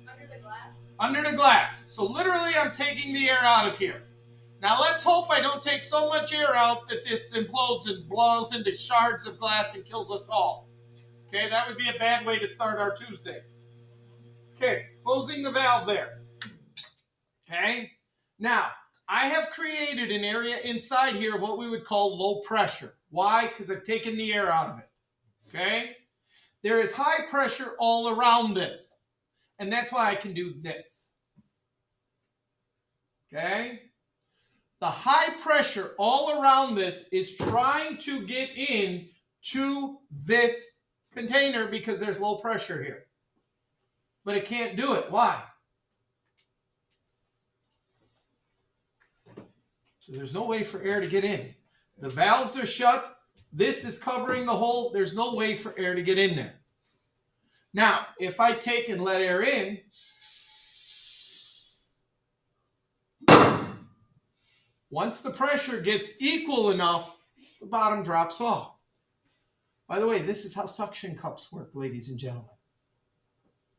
Under the glass. Under the glass. So literally I'm taking the air out of here. Now let's hope I don't take so much air out that this implodes and blows into shards of glass and kills us all. Okay, that would be a bad way to start our Tuesday. Okay, closing the valve there. Okay, now I have created an area inside here of what we would call low pressure. Why? Because I've taken the air out of it. Okay, there is high pressure all around this. And that's why I can do this. Okay? The high pressure all around this is trying to get in to this container because there's low pressure here. But it can't do it. Why? So there's no way for air to get in. The valves are shut. This is covering the hole. There's no way for air to get in there. Now, if I take and let air in, once the pressure gets equal enough, the bottom drops off. By the way, this is how suction cups work, ladies and gentlemen.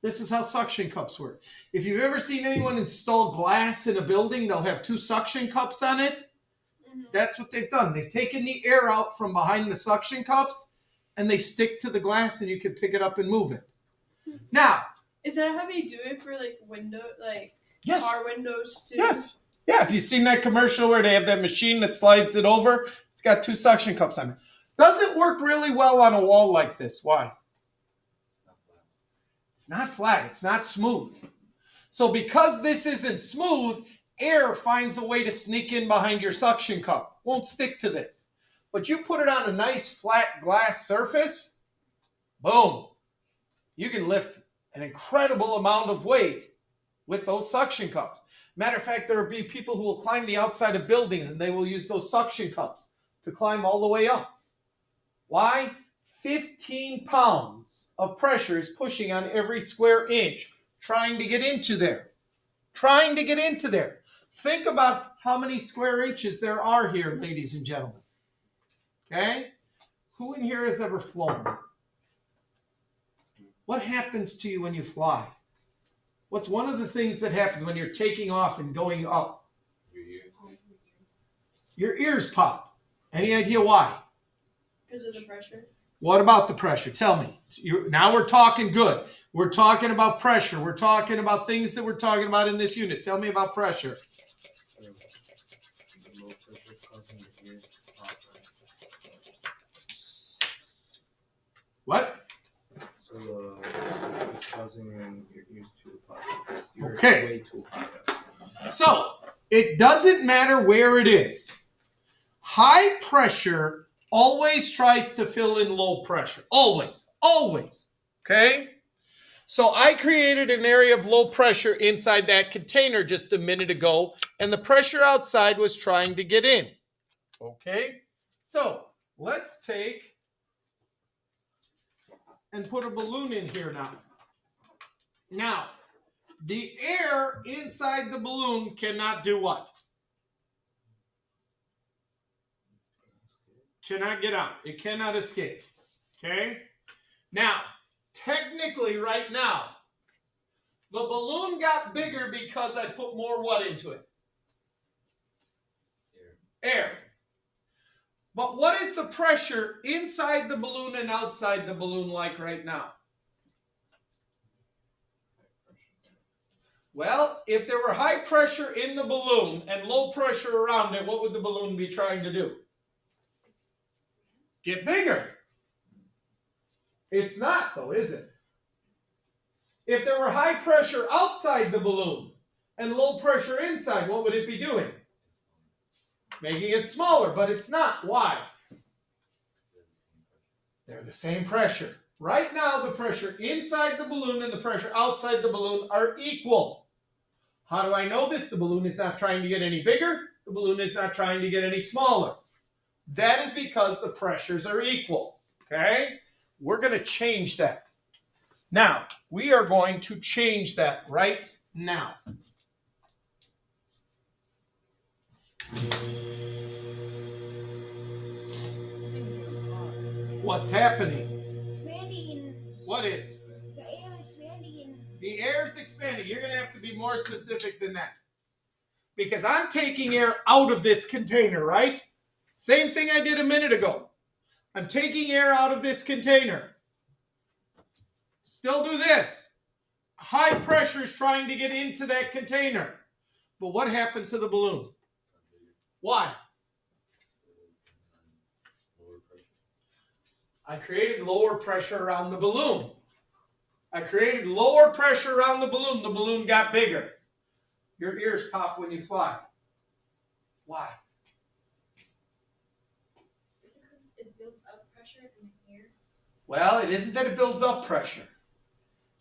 This is how suction cups work. If you've ever seen anyone install glass in a building, they'll have 2 suction cups on it. That's what they've done. They've taken the air out from behind the suction cups and they stick to the glass and you can pick it up and move it. Now, is that how they do it for like window, like yes. car windows too? Yes. Yeah, if you've seen that commercial where they have that machine that slides it over, it's got 2 suction cups on it. Doesn't work really well on a wall like this. Why? It's not flat. It's not smooth. So because this isn't smooth, air finds a way to sneak in behind your suction cup. Won't stick to this. But you put it on a nice flat glass surface, boom. You can lift an incredible amount of weight with those suction cups. Matter of fact, there will be people who will climb the outside of buildings and they will use those suction cups to climb all the way up. Why? 15 pounds of pressure is pushing on every square inch, trying to get into there. Trying to get into there. Think about how many square inches there are here, ladies and gentlemen. Okay? Who in here has ever flown? What happens to you when you fly? What's one of the things that happens when you're taking off and going up? Your ears. Your ears pop. Any idea why? Because of the pressure. What about the pressure? Tell me. Now we're talking good. We're talking about pressure. We're talking about things that we're talking about in this unit. Tell me about pressure. What? So it's causing your ears to pop. Okay. Way too hot. So it doesn't matter where it is. High pressure always tries to fill in low pressure. Always. Always. Okay? So I created an area of low pressure inside that container just a minute ago, and the pressure outside was trying to get in. Okay? So let's take and put a balloon in here now. Now, the air inside the balloon cannot do what? Cannot get out. It cannot escape. Okay? Now, technically right now, the balloon got bigger because I put more what into it? Air. But what is the pressure inside the balloon and outside the balloon like right now? Well, if there were high pressure in the balloon and low pressure around it, what would the balloon be trying to do? Get bigger. It's not, though, is it? If there were high pressure outside the balloon and low pressure inside, what would it be doing? Making it smaller, but it's not. Why? They're the same pressure. Right now, the pressure inside the balloon and the pressure outside the balloon are equal. How do I know this? The balloon is not trying to get any bigger. The balloon is not trying to get any smaller. That is because the pressures are equal. Okay? We're going to change that. Now, we are going to change that right now. What's happening? Expanding. What is? The air is expanding. The air is expanding. You're going to have to be more specific than that. Because I'm taking air out of this container, right? Same thing I did a minute ago. I'm taking air out of this container. Still do this. High pressure is trying to get into that container. But what happened to the balloon? Why? I created lower pressure around the balloon. I created lower pressure around the balloon. The balloon got bigger. Your ears pop when you fly. Why? Is it because it builds up pressure in the air? Well, it isn't that it builds up pressure.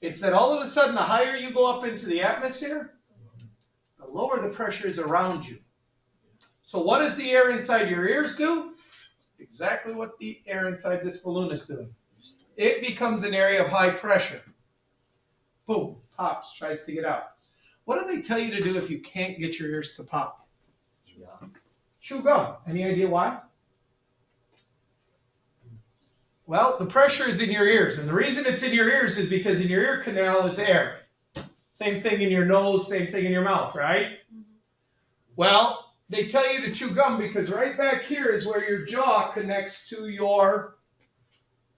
It's that all of a sudden, the higher you go up into the atmosphere, the lower the pressure is around you. So what does the air inside your ears do? Exactly what the air inside this balloon is doing. It becomes an area of high pressure. Boom, pops, tries to get out. What do they tell you to do if you can't get your ears to pop? Chew gum. Any idea why? Well, the pressure is in your ears, and the reason it's in your ears is because in your ear canal is air. Same thing in your nose, same thing in your mouth, right? Mhm. Well, they tell you to chew gum because right back here is where your jaw connects to the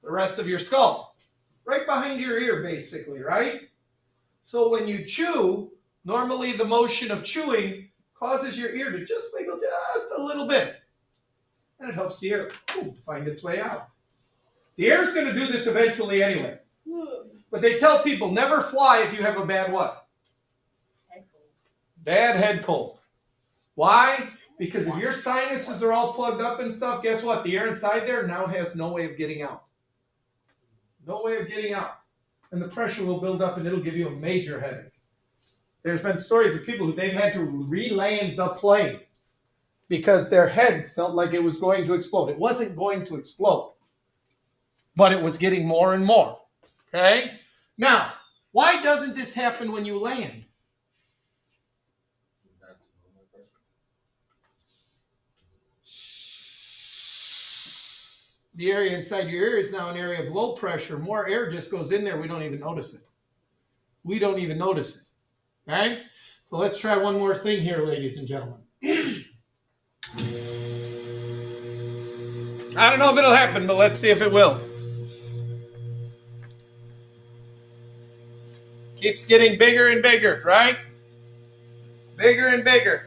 rest of your skull. Right behind your ear, basically, right? So when you chew, normally the motion of chewing causes your ear to just wiggle just a little bit. And it helps the air find its way out. The air is going to do this eventually anyway. But they tell people never fly if you have a bad what? Head cold. Bad head cold. Why? Because if your sinuses are all plugged up and stuff, guess what? The air inside there now has no way of getting out. No way of getting out. And the pressure will build up and it'll give you a major headache. There's been stories of people who they've had to re-land the plane because their head felt like it was going to explode. It wasn't going to explode, but it was getting more and more. Okay? Now, why doesn't this happen when you land? The area inside your ear is now an area of low pressure. More air just goes in there. We don't even notice it. We don't even notice it. Right? So let's try one more thing here, ladies and gentlemen. I don't know if it'll happen, but let's see if it will. Keeps getting bigger and bigger, right? Bigger and bigger.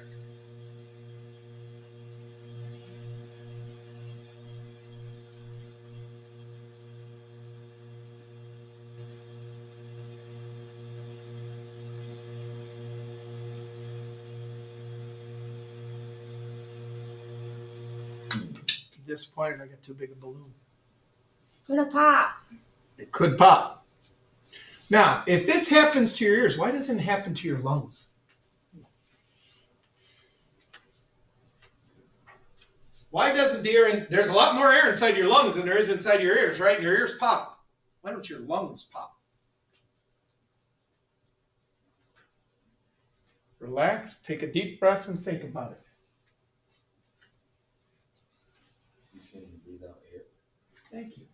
Disappointed I got too big a balloon. Gonna pop. It could pop. Now, if this happens to your ears, why doesn't it happen to your lungs? Why doesn't the air in, there's a lot more air inside your lungs than there is inside your ears, right? And your ears pop. Why don't your lungs pop? Relax, take a deep breath and think about it. Thank you.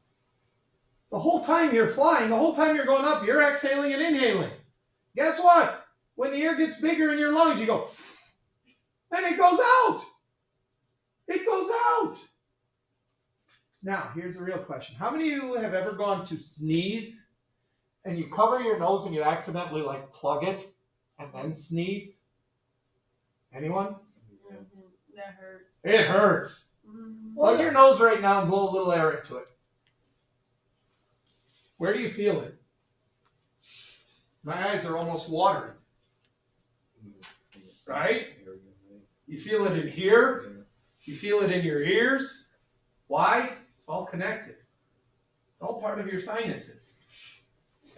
The whole time you're flying, the whole time you're going up, you're exhaling and inhaling. Guess what? When the air gets bigger in your lungs, you go, and it goes out. It goes out. Now, here's the real question. How many of you have ever gone to sneeze and you cover your nose and you accidentally like plug it and then sneeze? Anyone? Mm-hmm. That hurt. It hurts. Mm-hmm. Plug your nose right now and blow a little air into it. Where do you feel it? My eyes are almost watering. Right? You feel it in here. You feel it in your ears. Why? It's all connected. It's all part of your sinuses.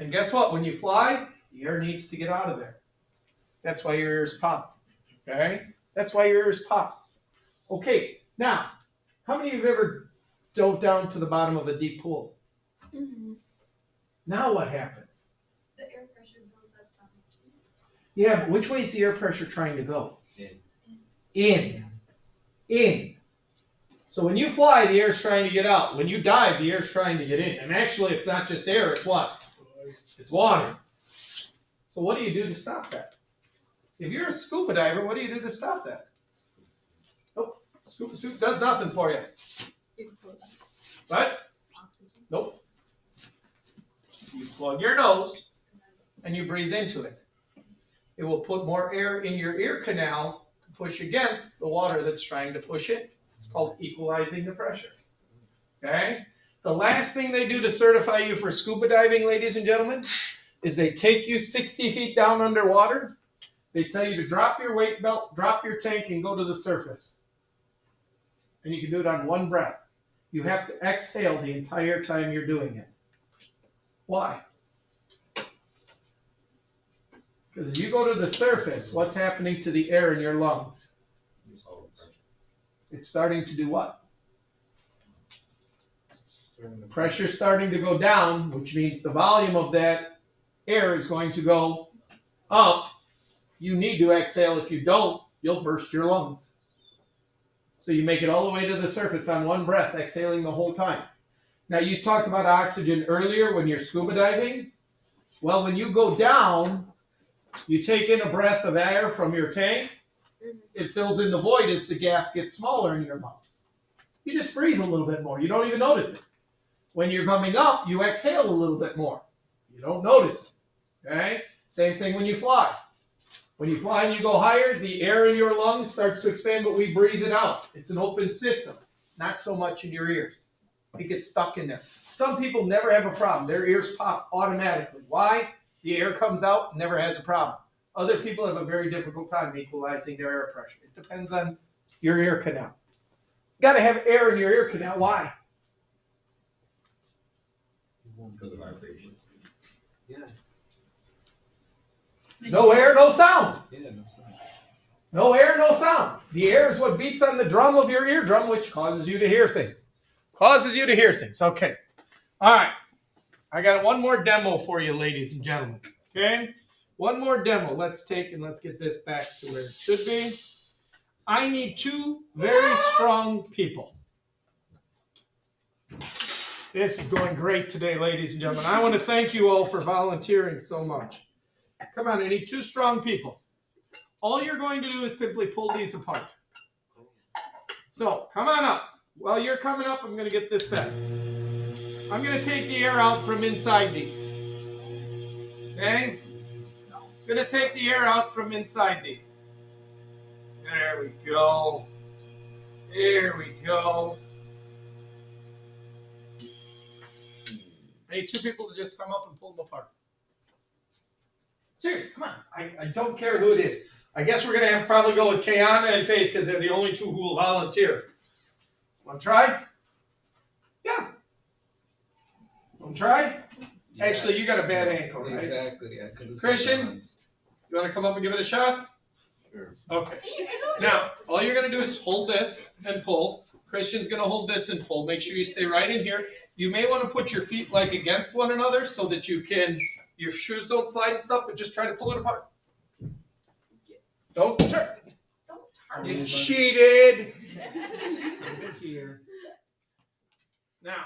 And guess what? When you fly, the air needs to get out of there. That's why your ears pop. Okay? That's why your ears pop. Okay, now, how many of you have ever dove down to the bottom of a deep pool? Mm-hmm. Now what happens? The air pressure builds up down. Yeah, but which way is the air pressure trying to go? In. In. So when you fly, the air's trying to get out. When you dive, the air's trying to get in. And actually, it's not just air, it's what? It's water. So what do you do to stop that? If you're a scuba diver, what do you do to stop that? Nope. Scuba suit does nothing for you. What? Nope. You plug your nose and you breathe into it. It will put more air in your ear canal to push against the water that's trying to push it. It's called equalizing the pressure. Okay? The last thing they do to certify you for scuba diving, ladies and gentlemen, is they take you 60 feet down underwater. They tell you to drop your weight belt, drop your tank, and go to the surface. And you can do it on one breath. You have to exhale the entire time you're doing it. Why? Because if you go to the surface, what's happening to the air in your lungs? It's starting to do what? Pressure's starting to go down, which means the volume of that air is going to go up. You need to exhale. If you don't, you'll burst your lungs. So you make it all the way to the surface on one breath, exhaling the whole time. Now, you talked about oxygen earlier when you're scuba diving. Well, when you go down, you take in a breath of air from your tank. It fills in the void as the gas gets smaller in your mouth. You just breathe a little bit more. You don't even notice it. When you're coming up, you exhale a little bit more. You don't notice it. Okay? Same thing when you fly. When you fly and you go higher, the air in your lungs starts to expand, but we breathe it out. It's an open system. Not so much in your ears. It gets stuck in there. Some people never have a problem. Their ears pop automatically. Why? The air comes out, never has a problem. Other people have a very difficult time equalizing their air pressure. It depends on your ear canal. You got to have air in your ear canal. Why? For the vibrations. Yeah. No air, no sound. Yeah, no sound. No air, no sound. The air is what beats on the drum of your eardrum, which causes you to hear things. Causes you to hear things. Okay. All right. I got one more demo for you, ladies and gentlemen. Okay? One more demo. Let's take and let's get this back to where it should be. I need two very strong people. This is going great today, ladies and gentlemen. I want to thank you all for volunteering so much. Come on, I need two strong people. All you're going to do is simply pull these apart. So, come on up. While you're coming up, I'm going to get this set. I'm going to take the air out from inside these. Okay? I'm going to take the air out from inside these. There we go. There we go. I need two people to just come up and pull them apart. Seriously, come on. I don't care who it is. I guess we're going to have to probably go with Kayana and Faith because they're the only two who will volunteer. Want to try? Yeah. Want to try? Yeah. Actually, you got a bad ankle, right? Exactly. Christian, you want to come up and give it a shot? Sure. Okay. Now, all you're going to do is hold this and pull. Christian's going to hold this and pull. Make sure you stay right in here. You may want to put your feet like against one another so that you can, your shoes don't slide and stuff, but just try to pull it apart. Don't turn. You cheated. Here. Now,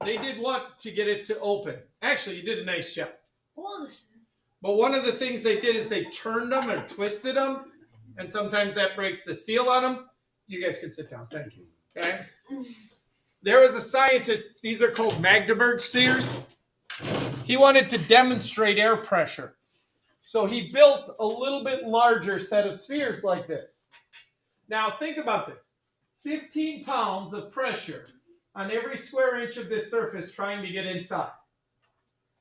they did what to get it to open? Actually, you did a nice job. But one of the things they did is they turned them or twisted them, and sometimes that breaks the seal on them. You guys can sit down. Thank you. Okay. There was a scientist, these are called Magdeburg spheres. He wanted to demonstrate air pressure. So he built a little bit larger set of spheres like this. Now think about this. 15 pounds of pressure on every square inch of this surface trying to get inside.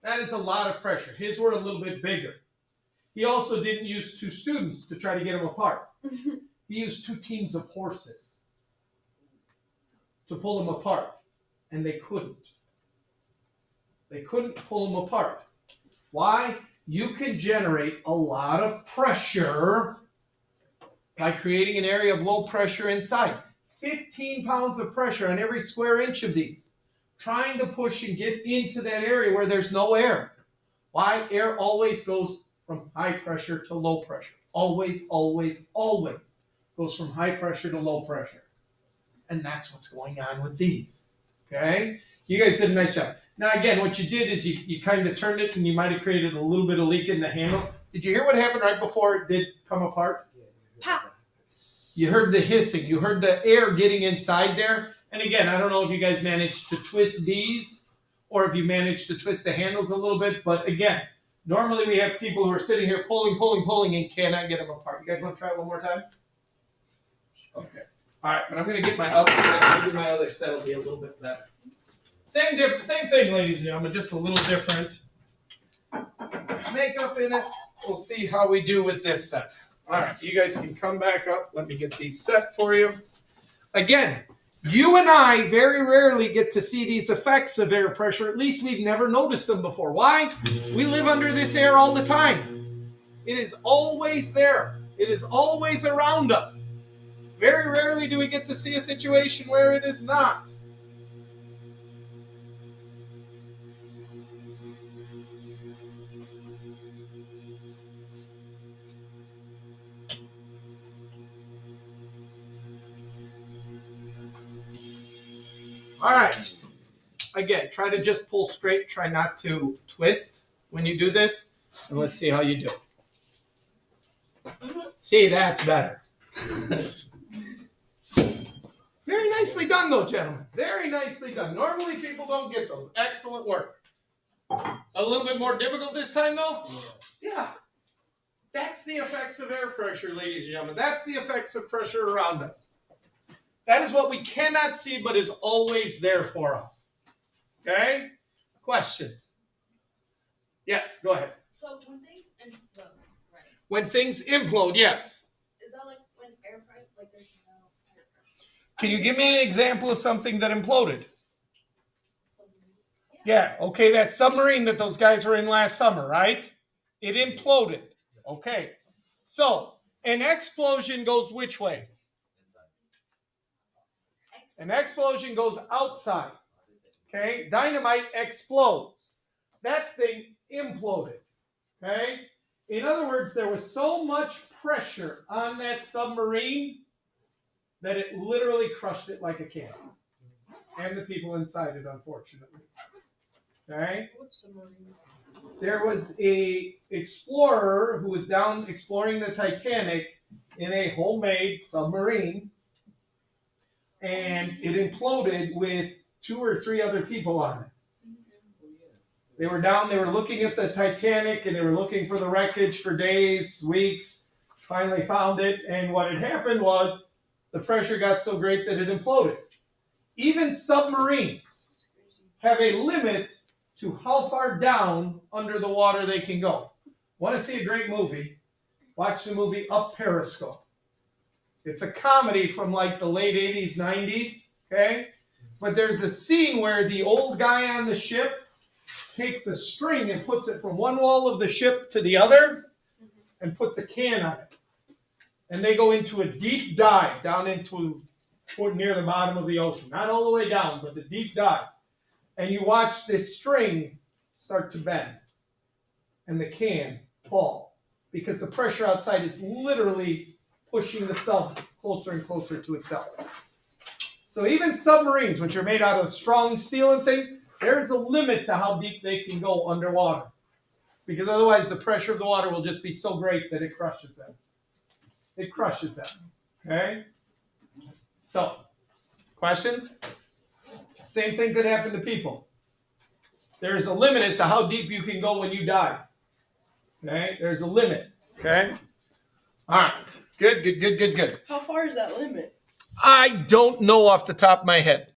That is a lot of pressure. His were a little bit bigger. He also didn't use two students to try to get them apart. He used two teams of horses to pull them apart, and they couldn't. They couldn't pull them apart. Why? You can generate a lot of pressure by creating an area of low pressure inside. 15 pounds of pressure on every square inch of these, trying to push and get into that area where there's no air. Why? Air always goes from high pressure to low pressure. Always, always, always goes from high pressure to low pressure. And that's what's going on with these. Okay? You guys did a nice job. Now, again, what you did is you kind of turned it and you might have created a little bit of leak in the handle. Did you hear what happened right before it did come apart? Pop. You heard the hissing. You heard the air getting inside there. And again, I don't know if you guys managed to twist these or if you managed to twist the handles a little bit. But again, normally we have people who are sitting here pulling and cannot get them apart. You guys want to try it one more time? Okay. All right, but I'm going to get my other set. Maybe my other set will be a little bit better. Same thing, ladies and gentlemen, just a little different makeup in it. We'll see how we do with this set. All right, you guys can come back up. Let me get these set for you. Again, you and I very rarely get to see these effects of air pressure. At least we've never noticed them before. Why? We live under this air all the time. It is always there. It is always around us. Very rarely do we get to see a situation where it is not. All right. Again, try to just pull straight. Try not to twist when you do this. And let's see how you do. See, that's better. Very nicely done, though, gentlemen. Very nicely done. Normally, people don't get those. Excellent work. A little bit more difficult this time, though? Yeah. That's the effects of air pressure, ladies and gentlemen. That's the effects of pressure around us. That is what we cannot see, but is always there for us. Okay? Questions? Yes, go ahead. So when things implode, right? When things implode, yes. Is that like when air pressure, like there's no air pressure? Can you give me an example of something that imploded? Submarine. Yeah, okay, that submarine that those guys were in last summer, right? It imploded. Okay. So, an explosion goes which way? An explosion goes outside. Okay? Dynamite explodes. That thing imploded. Okay? In other words, there was so much pressure on that submarine that it literally crushed it like a can. And the people inside it, unfortunately. Okay? What submarine? There was a explorer who was down exploring the Titanic in a homemade submarine, and it imploded with 2 or 3 other people on it. They were down, they were looking at the Titanic, and they were looking for the wreckage for days, weeks, finally found it, and what had happened was the pressure got so great that it imploded. Even submarines have a limit to how far down under the water they can go. Want to see a great movie? Watch the movie Up Periscope. It's a comedy from like the late 80s, 90s, okay? But there's a scene where the old guy on the ship takes a string and puts it from one wall of the ship to the other and puts a can on it. And they go into a deep dive down into near the bottom of the ocean. Not all the way down, but the deep dive. And you watch this string start to bend and the can fall because the pressure outside is literally pushing the sub closer and closer to itself. So even submarines, which are made out of strong steel and things, there's a limit to how deep they can go underwater because otherwise the pressure of the water will just be so great that it crushes them. It crushes them. Okay? So, questions? Same thing could happen to people. There is a limit as to how deep you can go when you die. Okay? There's a limit. Okay? All right. Good. How far is that limit? I don't know off the top of my head.